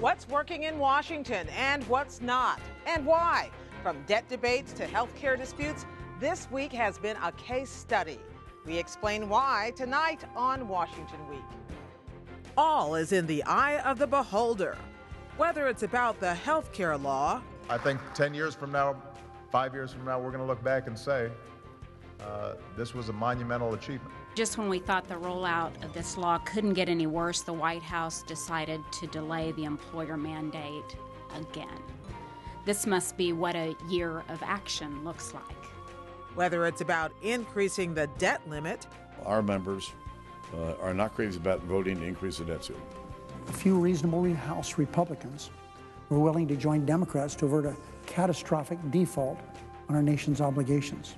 What's working in Washington and what's not, and why? From debt debates to healthcare disputes, this week has been a case study. We explain why tonight on Washington Week. All is in the eye of the beholder. Whether it's about the healthcare law. I think 10 years from now, 5 years from now, we're going to look back and say, this was a monumental achievement. Just when we thought the rollout of this law couldn't get any worse, the White House decided to delay the employer mandate again. This must be what a year of action looks like. Whether it's about increasing the debt limit. Our members are not crazy about voting to increase the debt ceiling. A few reasonable House Republicans were willing to join Democrats to avert a catastrophic default on our nation's obligations.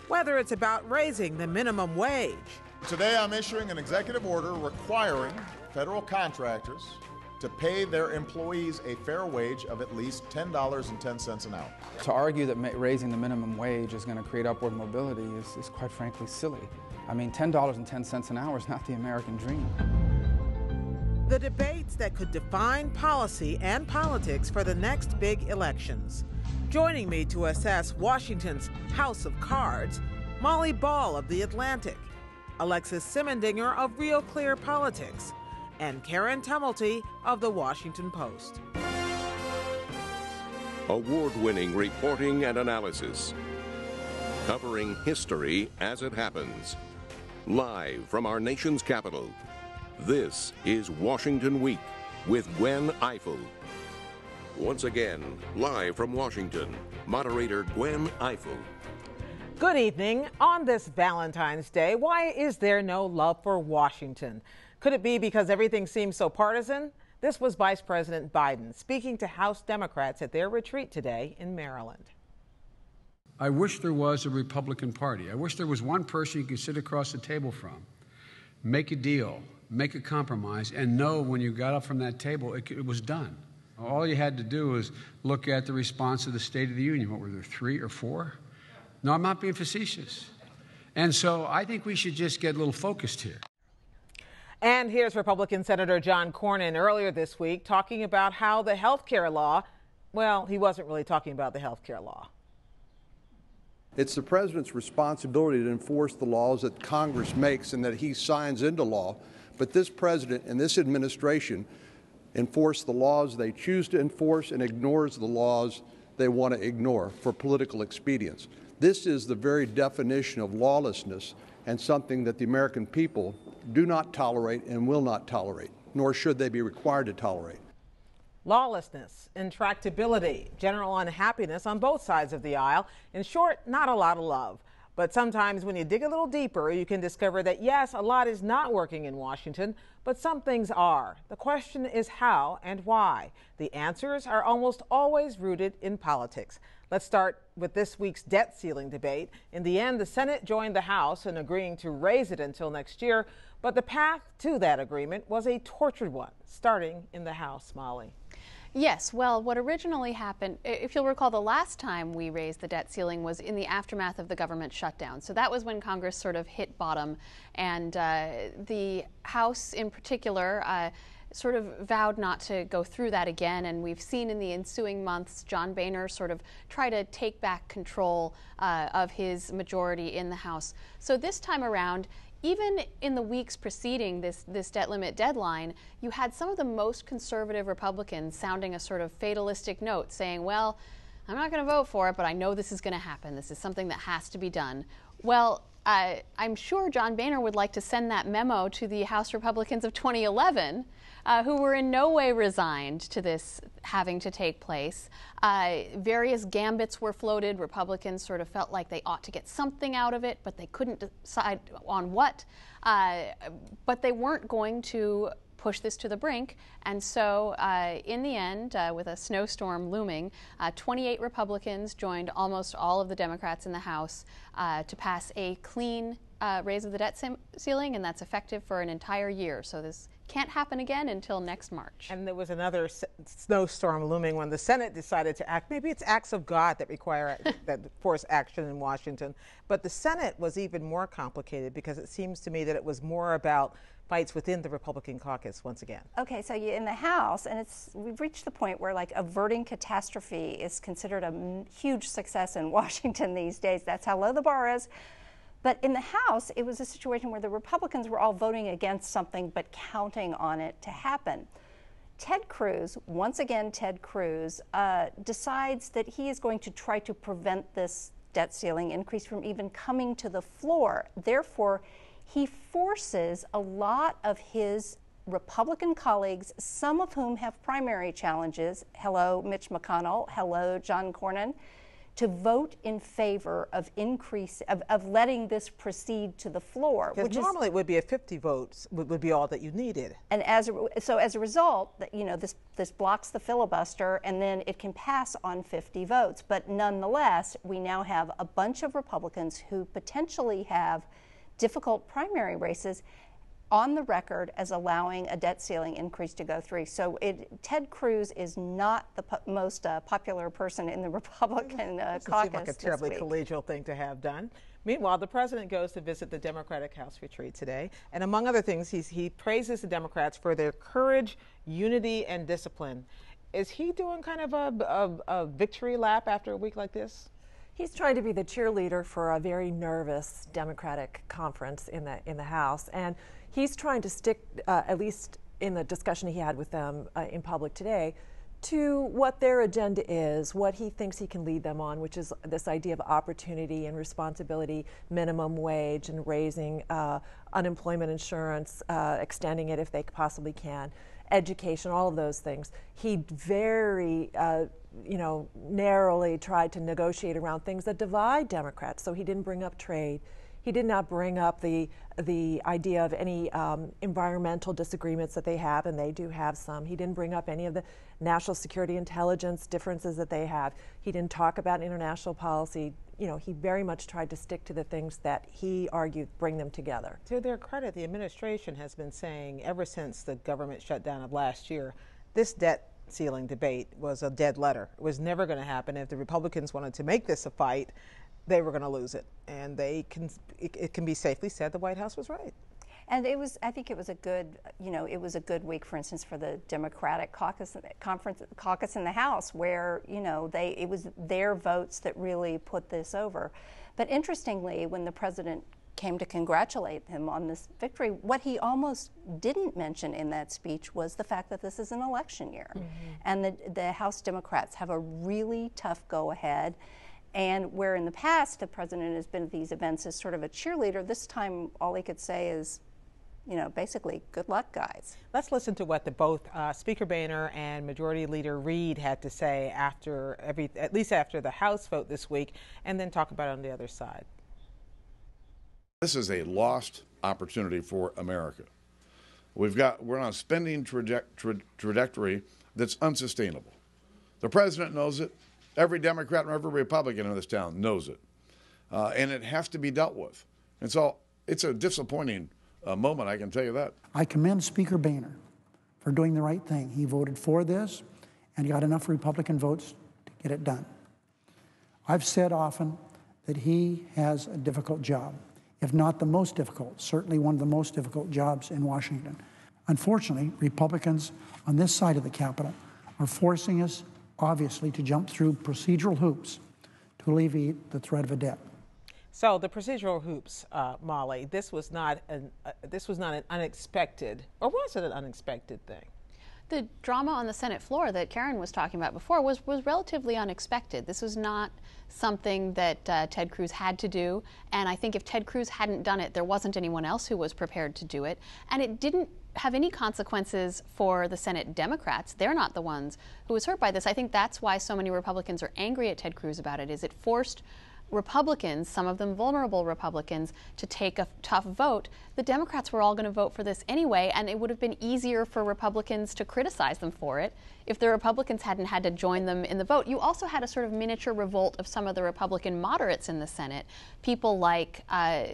Whether it's about raising the minimum wage. Today I'm issuing an executive order requiring federal contractors to pay their employees a fair wage of at least $10.10 an hour. To argue that raising the minimum wage is going to create upward mobility is quite frankly silly. I mean, $10.10 an hour is not the American dream. The debates that could define policy and politics for the next big elections. Joining me to assess Washington's House of Cards, Molly Ball of The Atlantic, Alexis Simendinger of Real Clear Politics, and Karen Tumulty of The Washington Post. Award-winning reporting and analysis, covering history as it happens. Live from our nation's capital, this is Washington Week with Gwen Eiffel. Once again, live from Washington, moderator Gwen Eiffel. Good evening. On this Valentine's Day, why is there no love for Washington? Could it be because everything seems so partisan? This was Vice President Biden speaking to House Democrats at their retreat today in Maryland. I wish there was a Republican Party. I wish there was one person you could sit across the table from, make a deal, make a compromise, and know when you got up from that table it was done. All you had to do was look at the response of the State of the Union. What were there, 3 or 4? No, I'm not being facetious. And so I think we should just get a little focused here. And here's Republican Senator John Cornyn earlier this week talking about how the health care law, well, he wasn't really talking about the health care law. It's the president's responsibility to enforce the laws that Congress makes and that he signs into law. But this president and this administration enforce the laws they choose to enforce and ignores the laws they want to ignore for political expedience. This is the very definition of lawlessness and something that the American people do not tolerate and will not tolerate, nor should they be required to tolerate. Lawlessness, intractability, general unhappiness on both sides of the aisle. In short, not a lot of love. But sometimes when you dig a little deeper, you can discover that, yes, a lot is not working in Washington, but some things are. The question is how and why. The answers are almost always rooted in politics. Let's start with this week's debt ceiling debate. In the end, the Senate joined the House in agreeing to raise it until next year, but the path to that agreement was a tortured one, starting in the House. Molly. Yes, well, what originally happened, if you'll recall, the last time we raised the debt ceiling was in the aftermath of the government shutdown. So that was when Congress sort of hit bottom, and the House in particular sort of vowed not to go through that again. And we've seen in the ensuing months John Boehner sort of try to take back control of his majority in the House. So this time around, even in the weeks preceding this debt limit deadline, you had some of the most conservative Republicans sounding a sort of fatalistic note saying, well, I'm not going to vote for it, but I know this is going to happen. This is something that has to be done. Well, I'm sure John Boehner would like to send that memo to the House Republicans of 2011, who were in no way resigned to this having to take place. Various gambits were floated. Republicans sort of felt like they ought to get something out of it, but they couldn't decide on what. But they weren't going to push this to the brink. And so in the end, with a snowstorm looming, 28 Republicans joined almost all of the Democrats in the House to pass a clean raise of the debt ceiling, and that's effective for an entire year. So this can't happen again until next March. And there was another snowstorm looming when the Senate decided to act. Maybe it's acts of God that require that force action in Washington. But the Senate was even more complicated because it seems to me that it was more about fights within the Republican caucus once again. Okay, so you in the House, and we've reached the point where like averting catastrophe is considered a huge success in Washington these days. That's how low the bar is. But in the House, it was a situation where the Republicans were all voting against something but counting on it to happen. Ted Cruz, once again Ted Cruz, decides that he is going to try to prevent this debt ceiling increase from even coming to the floor. Therefore, he forces a lot of his Republican colleagues, some of whom have primary challenges, hello Mitch McConnell, hello John Cornyn, to vote in favor of of letting this proceed to the floor. Because normally it would be 50 votes would be all that you needed. And as a result, you know, this blocks the filibuster, and then it can pass on 50 votes. But nonetheless, we now have a bunch of Republicans who potentially have difficult primary races on the record as allowing a debt ceiling increase to go through. So Ted Cruz is not the most popular person in the Republican caucus. Doesn't seem like a terribly collegial thing to have done. Meanwhile, the president goes to visit the Democratic House retreat today, and among other things, he praises the Democrats for their courage, unity, and discipline. Is he doing kind of a victory lap after a week like this? He's trying to be the cheerleader for a very nervous Democratic conference in the House, and he's trying to stick, at least in the discussion he had with them in public today, to what their agenda is, what he thinks he can lead them on, which is this idea of opportunity and responsibility, minimum wage, and raising unemployment insurance, extending it if they possibly can, education, all of those things. He very narrowly tried to negotiate around things that divide Democrats. So he didn't bring up trade. He did not bring up the idea of any environmental disagreements that they have, and they do have some. He didn't bring up any of the national security intelligence differences that they have. He didn't talk about international policy. You know, he very much tried to stick to the things that he argued bring them together. To their credit, the administration has been saying ever since the government shutdown of last year, this debt ceiling debate was a dead letter. It was never going to happen. If the Republicans wanted to make this a fight, they were going to lose it. And it can be safely said the White House was right. And I think it was a good, it was a good week, for instance, for the Democratic caucus in the House, where, it was their votes that really put this over. But interestingly, when the president came to congratulate him on this victory, what he almost didn't mention in that speech was the fact that this is an election year. Mm-hmm. And the House Democrats have a really tough go ahead. And where in the past the president has been at these events as sort of a cheerleader, this time all he could say is, basically, good luck, guys. Let's listen to what both Speaker Boehner and Majority Leader Reid had to say at least after the House vote this week, and then talk about it on the other side. This is a lost opportunity for America. We're on a spending trajectory that's unsustainable. The president knows it. Every Democrat and every Republican in this town knows it. And it has to be dealt with. And so it's a disappointing moment, I can tell you that. I commend Speaker Boehner for doing the right thing. He voted for this, and he got enough Republican votes to get it done. I've said often that he has a difficult job, if not the most difficult, certainly one of the most difficult jobs in Washington. Unfortunately, Republicans on this side of the Capitol are forcing us, obviously, to jump through procedural hoops to alleviate the threat of a debt. So the procedural hoops, Molly, this was not an unexpected, or was it an unexpected thing? The drama on the Senate floor that Karen was talking about before was relatively unexpected. This was not something that Ted Cruz had to do, and I think if Ted Cruz hadn't done it, there wasn't anyone else who was prepared to do it, and it didn't have any consequences for the Senate Democrats. They're not the ones who was hurt by this. I think that's why so many Republicans are angry at Ted Cruz about it, is it forced Republicans, some of them vulnerable Republicans, to take a tough vote, the Democrats were all going to vote for this anyway, and it would have been easier for Republicans to criticize them for it if the Republicans hadn't had to join them in the vote. You also had a sort of miniature revolt of some of the Republican moderates in the Senate, people like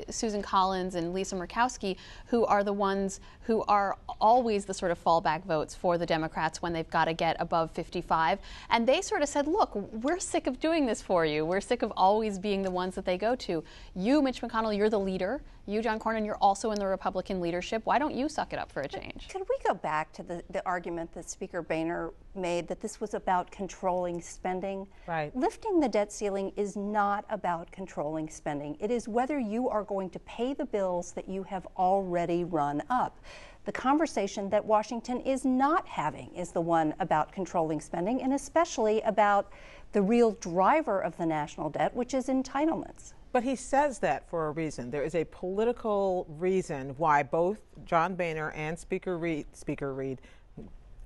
Susan Collins and Lisa Murkowski, who are the ones who are always the sort of fallback votes for the Democrats when they've got to get above 55. And they sort of said, look, we're sick of doing this for you. We're sick of always being the ones that they go to. You, Mitch McConnell, you're the leader. You, John Cornyn, you're also in the Republican leadership. Why don't you suck it up for a change? Could we go back to the argument that Speaker Boehner made that this was about controlling spending? Right. Lifting the debt ceiling is not about controlling spending. It is whether you are going to pay the bills that you have already run up. The conversation that Washington is not having is the one about controlling spending, and especially about the real driver of the national debt, which is entitlements. But he says that for a reason. There is a political reason why both John Boehner and Speaker Reid,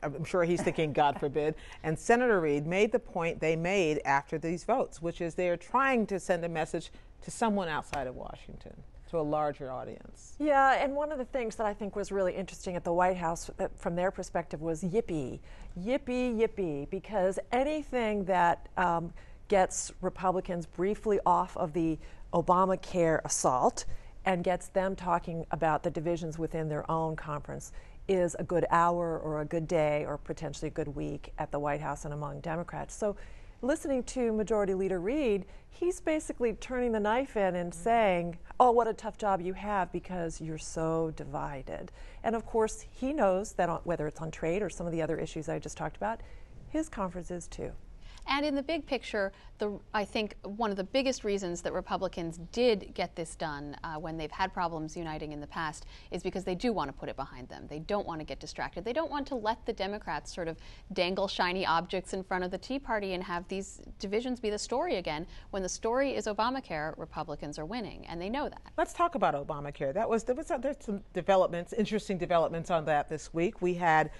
I'm sure he's thinking, God forbid, and Senator Reid made the point they made after these votes, which is they are trying to send a message to someone outside of Washington, to a larger audience. Yeah, and one of the things that I think was really interesting at the White House from their perspective was yippee, yippee, yippee, because anything that gets Republicans briefly off of the Obamacare assault and gets them talking about the divisions within their own conference is a good hour or a good day or potentially a good week at the White House and among Democrats. So listening to Majority Leader Reid, he's basically turning the knife in and saying, oh, what a tough job you have because you're so divided. And of course, he knows that whether it's on trade or some of the other issues I just talked about, his conference is too. And in the big picture, I think one of the biggest reasons that Republicans did get this done when they've had problems uniting in the past is because they do want to put it behind them. They don't want to get distracted. They don't want to let the Democrats sort of dangle shiny objects in front of the Tea Party and have these divisions be the story again. When the story is Obamacare, Republicans are winning, and they know that. Let's talk about Obamacare. There's some developments, interesting developments on that this week. We had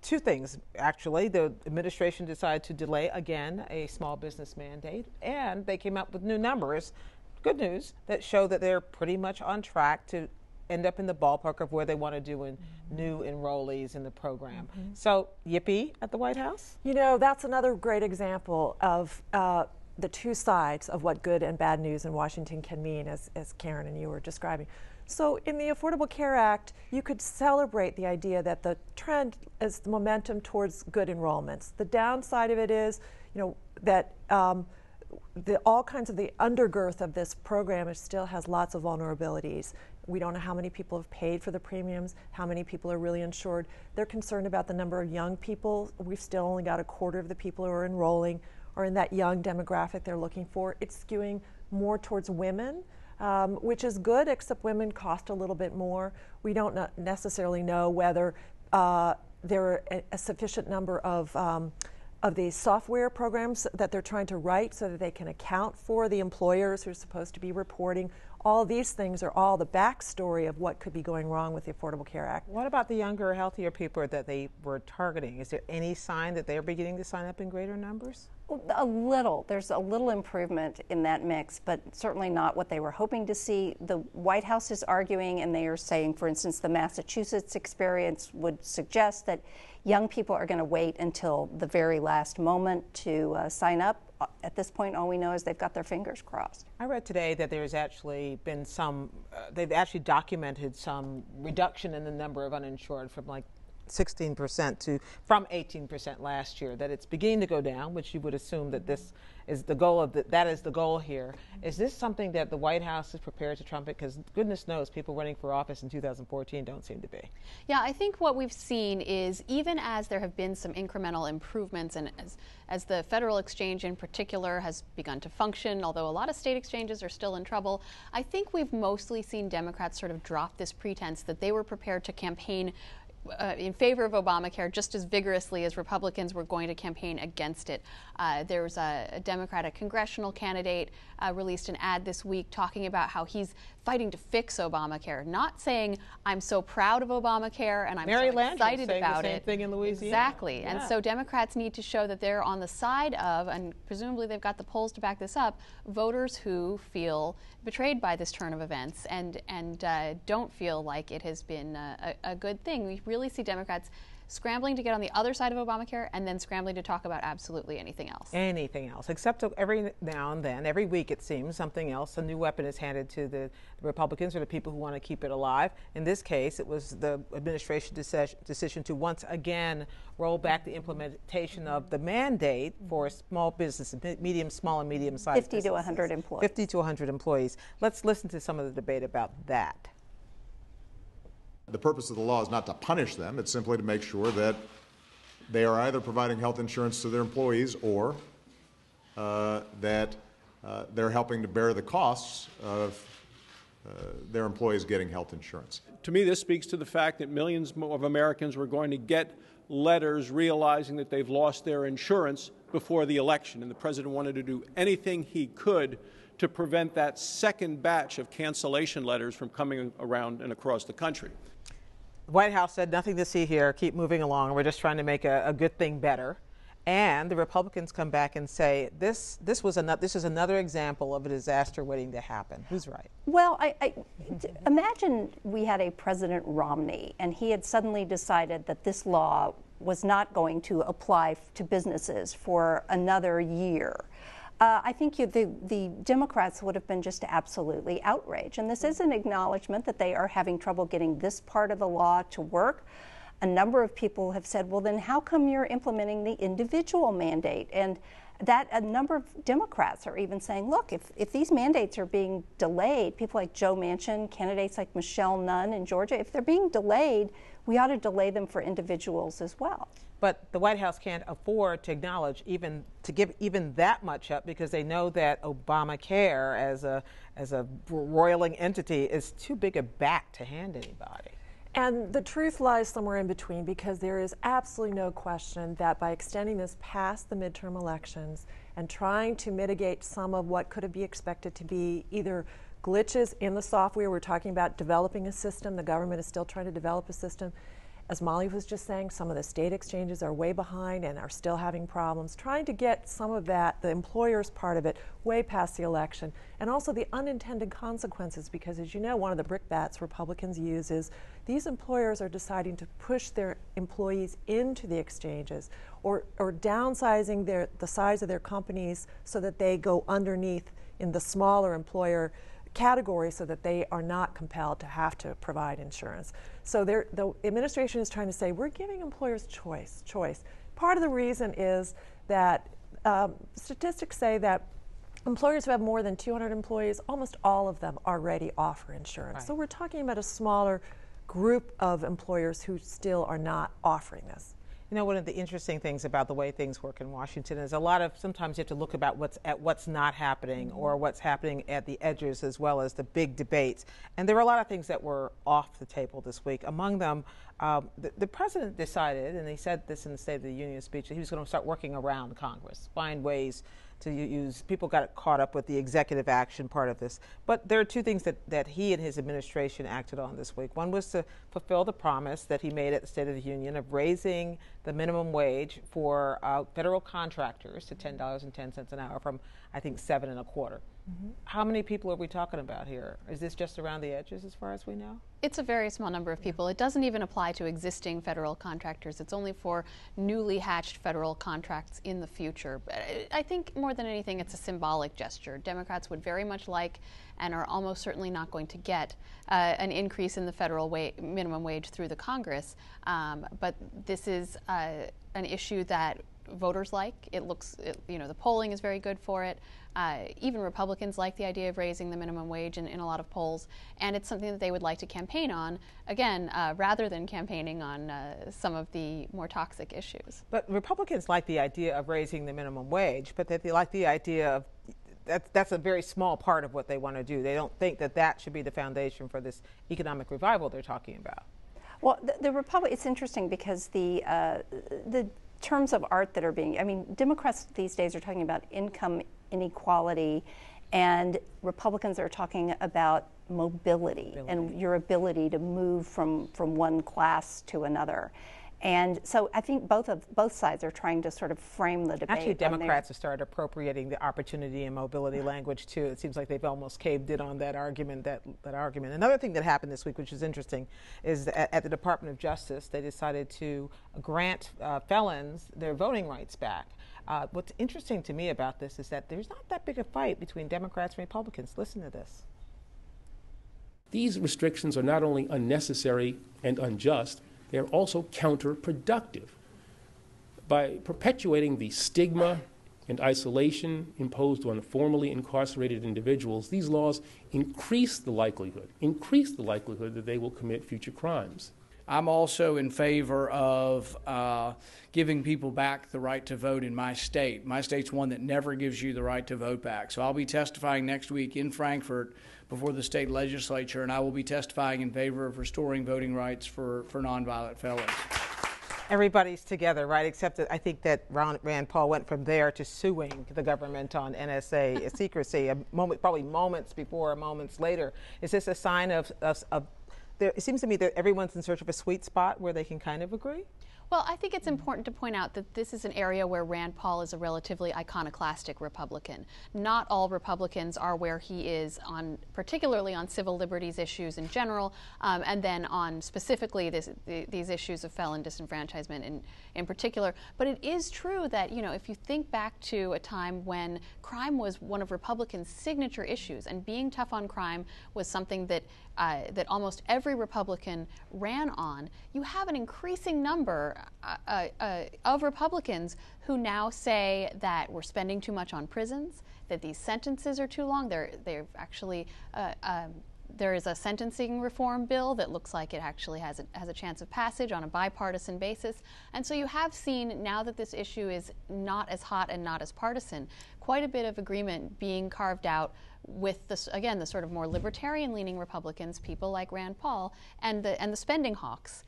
two things, actually. The administration decided to delay, again, a small business mandate, and they came up with new numbers, good news, that show that they're pretty much on track to end up in the ballpark of where they want to do in new enrollees in the program. So, yippee at the White House? You know, that's another great example of the two sides of what good and bad news in Washington can mean, as Karen and you were describing. So in the Affordable Care Act, you could celebrate the idea that the trend is the momentum towards good enrollments. The downside of it is, you know, that all kinds of the undergirth of this program still has lots of vulnerabilities. We don't know how many people have paid for the premiums, how many people are really insured. They're concerned about the number of young people. We've still only got a quarter of the people who are enrolling or in that young demographic they're looking for. It's skewing more towards women. Which is good, except women cost a little bit more. We don't necessarily know whether there are a sufficient number of the software programs that they're trying to write so that they can account for the employers who are supposed to be reporting. All these things are all the backstory of what could be going wrong with the Affordable Care Act. What about the younger, healthier people that they were targeting? Is there any sign that they're beginning to sign up in greater numbers? A little. There's a little improvement in that mix, but certainly not what they were hoping to see. The White House is arguing, and they are saying, for instance, the Massachusetts experience would suggest that young people are going to wait until the very last moment to sign up. At this point, all we know is they've got their fingers crossed. I read today that there's actually been some, they've actually documented some reduction in the number of uninsured from like 16% from 18% last year, that it's beginning to go down, which you would assume that this is the goal of that is the goal here. Is this something that the White House is prepared to trumpet? Because goodness knows people running for office in 2014 don't seem to be. Yeah, I think what we've seen is even as there have been some incremental improvements and as the federal exchange in particular has begun to function, although a lot of state exchanges are still in trouble, I think we've mostly seen Democrats sort of drop this pretense that they were prepared to campaign in favor of Obamacare just as vigorously as Republicans were going to campaign against it. There was a Democratic congressional candidate released an ad this week talking about how he's fighting to fix Obamacare, not saying I'm so proud of Obamacare and I'm so excited about the same it. thing in Louisiana. Exactly. Yeah. And so Democrats need to show that they're on the side of, and presumably they've got the polls to back this up, voters who feel betrayed by this turn of events and don't feel like it has been a good thing. We really see Democrats scrambling to get on the other side of Obamacare and then scrambling to talk about absolutely anything else. Anything else, except every now and then, every week it seems, something else, a new weapon is handed to the Republicans or the people who want to keep it alive. In this case, it was the administration's decision to once again roll back the implementation of the mandate for small businesses, small and medium-sized 50 to 100 employees. 50 to 100 employees. Let's listen to some of the debate about that. The purpose of the law is not to punish them. It's simply to make sure that they are either providing health insurance to their employees or that they're helping to bear the costs of their employees getting health insurance. To me, this speaks to the fact that millions of Americans were going to get letters realizing that they've lost their insurance before the election, and the president wanted to do anything he could to prevent that second batch of cancellation letters from coming around and across the country. The White House said nothing to see here, keep moving along, we're just trying to make a good thing better. And the Republicans come back and say this is another example of a disaster waiting to happen. Who's right? Well, imagine we had a President Romney and he had suddenly decided that this law was not going to apply to businesses for another year. I think the Democrats would have been just absolutely outraged. And this is an acknowledgement that they are having trouble getting this part of the law to work. A number of people have said, well, then how come you're implementing the individual mandate? And that a number of Democrats are even saying, look, if these mandates are being delayed, people like Joe Manchin, candidates like Michelle Nunn in Georgia, if they're being delayed, we ought to delay them for individuals as well. But the White House can't afford to acknowledge to give even that much up because they know that Obamacare as a roiling entity is too big a bat to hand anybody. And the truth lies somewhere in between, because there is absolutely no question that by extending this past the midterm elections and trying to mitigate some of what could be expected to be either glitches in the software, we're talking about developing a system, the government is still trying to develop a system. As Molly was just saying, some of the state exchanges are way behind and are still having problems. Trying to get some of that, the employer's part of it, way past the election. And also the unintended consequences, because as you know, one of the brickbats Republicans use is these employers are deciding to push their employees into the exchanges or downsizing the size of their companies so that they go underneath in the smaller employer category so that they are not compelled to have to provide insurance. So the administration is trying to say we're giving employers choice. Part of the reason is that statistics say that employers who have more than 200 employees, almost all of them already offer insurance. Right. So we're talking about a smaller group of employers who still are not offering this. You know, one of the interesting things about the way things work in Washington is sometimes you have to look about what's not happening or what's happening at the edges as well as the big debates. And there were a lot of things that were off the table this week. Among them, the president decided, and he said this in the State of the Union speech, that he was going to start working around Congress, find ways to use. People got caught up with the executive action part of this. But there are two things that he and his administration acted on this week. One was to fulfill the promise that he made at the State of the Union of raising the minimum wage for federal contractors to $10.10 an hour from, I think, $7.25. Mm-hmm. How many people are we talking about here? Is this just around the edges as far as we know? It's a very small number of people. It doesn't even apply to existing federal contractors. It's only for newly hatched federal contracts in the future. But I think more than anything, it's a symbolic gesture. Democrats would very much like and are almost certainly not going to get an increase in the federal minimum wage through the Congress. But this is an issue that voters like. The polling is very good for it. Even Republicans like the idea of raising the minimum wage in a lot of polls, and it's something that they would like to campaign on, again, rather than campaigning on some of the more toxic issues. But Republicans like the idea of raising the minimum wage, but they like the idea of that's a very small part of what they want to do. They don't think that should be the foundation for this economic revival they're talking about. Well, it's interesting because the terms of art that are being, I mean, Democrats these days are talking about income inequality, and Republicans are talking about mobility and your ability to move from one class to another. And so I think both sides are trying to sort of frame the debate. Actually, Democrats have started appropriating the opportunity and mobility language too. It seems like they've almost caved in on that argument. That argument. Another thing that happened this week, which is interesting, is that at the Department of Justice, they decided to grant felons their voting rights back. What's interesting to me about this is that there's not that big a fight between Democrats and Republicans. Listen to this. These restrictions are not only unnecessary and unjust, they are also counterproductive. By perpetuating the stigma and isolation imposed on formerly incarcerated individuals, these laws increase the likelihood that they will commit future crimes. I'm also in favor of giving people back the right to vote in my state. My state's one that never gives you the right to vote back. So I'll be testifying next week in Frankfurt before the state legislature, and I will be testifying in favor of restoring voting rights for nonviolent felons. Everybody's together, right? Except that I think that Rand Paul went from there to suing the government on NSA secrecy, probably moments before or moments later. Is this a sign of it seems to me that everyone's in search of a sweet spot where they can kind of agree? Well, I think it's important to point out that this is an area where Rand Paul is a relatively iconoclastic Republican. Not all Republicans are where he is particularly on civil liberties issues in general, and then on specifically these issues of felon disenfranchisement in particular. But it is true that, you know, if you think back to a time when crime was one of Republicans' signature issues, and being tough on crime was something that almost every Republican ran on, you have an increasing number of Republicans who now say that we're spending too much on prisons, that these sentences are too long. They've actually there is a sentencing reform bill that looks like it actually has a chance of passage on a bipartisan basis. And so you have seen, now that this issue is not as hot and not as partisan, quite a bit of agreement being carved out with the sort of more libertarian-leaning Republicans, people like Rand Paul, and the spending hawks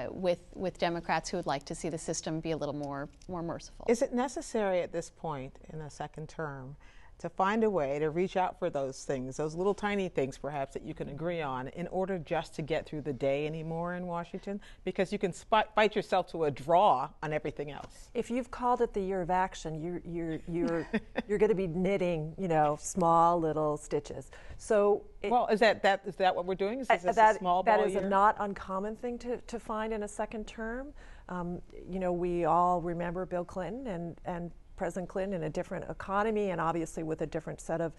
with Democrats who would like to see the system be a little more merciful. Is it necessary at this point in a second term to find a way to reach out for those things, those little tiny things perhaps that you can agree on, in order just to get through the day anymore in Washington? Because you can fight yourself to a draw on everything else. If you've called it the year of action, you're going to be knitting, you know, small little stitches. So is that what we're doing? Is this a small ball That is year? a not uncommon thing to find in a second term. You know, we all remember Bill Clinton and President Clinton in a different economy, and obviously with a different set of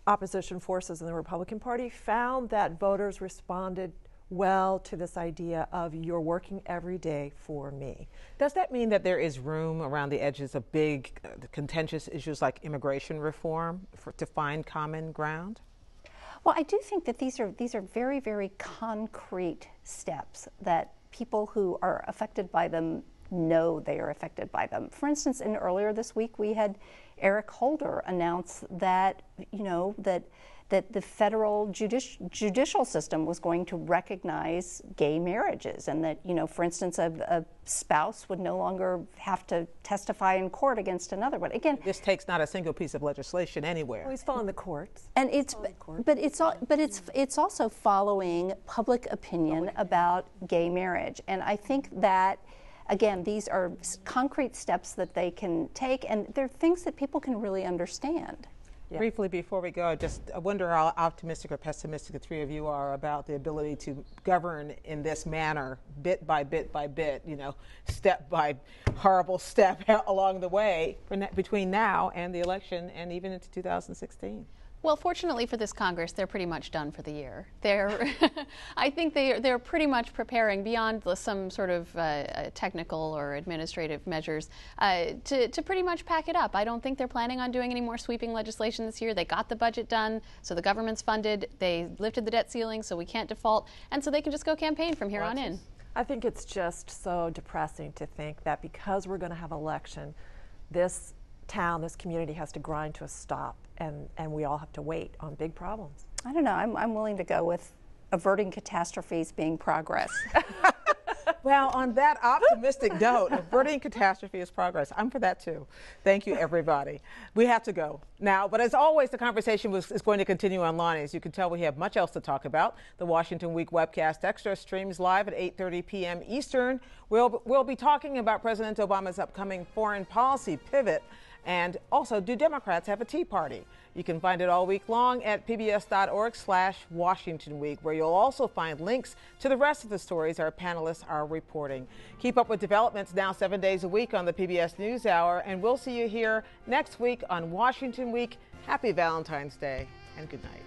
opposition forces in the Republican Party, found that voters responded well to this idea of you're working every day for me. Does that mean that there is room around the edges of big contentious issues like immigration reform to find common ground? Well, I do think that these are very, very concrete steps that people who are affected by them know they are affected by them. For instance, earlier this week, we had Eric Holder announce that, you know, that the federal judicial system was going to recognize gay marriages, and that, you know, for instance, a spouse would no longer have to testify in court against another. But again, this takes not a single piece of legislation anywhere. Well, he's following the courts, and it's also following public opinion about gay marriage, and I think that, again, these are concrete steps that they can take, and they're things that people can really understand. Yeah. Briefly, before we go, I wonder how optimistic or pessimistic the three of you are about the ability to govern in this manner, bit by bit by bit, you know, step by horrible step along the way between now and the election and even into 2016. Well, fortunately for this Congress, they're pretty much done for the year. I think they're pretty much preparing, beyond some sort of technical or administrative measures, to pretty much pack it up. I don't think they're planning on doing any more sweeping legislation this year. They got the budget done, so the government's funded. They lifted the debt ceiling, so we can't default, and so they can just go campaign from here on in. I think it's just so depressing to think that because we're going to have an election, this town, this community has to grind to a stop, and we all have to wait on big problems. I don't know. I'm willing to go with averting catastrophes being progress. Well, on that optimistic note, averting catastrophe is progress. I'm for that too. Thank you, everybody. We have to go now, but as always, the conversation is going to continue online. As you can tell, we have much else to talk about. The Washington Week webcast extra streams live at 8:30 p.m. Eastern. We'll be talking about President Obama's upcoming foreign policy pivot, and also, do Democrats have a Tea Party? You can find it all week long at pbs.org/Washington Week, where you'll also find links to the rest of the stories our panelists are reporting. Keep up with developments now 7 days a week on the PBS NewsHour, and we'll see you here next week on Washington Week. Happy Valentine's Day, and good night.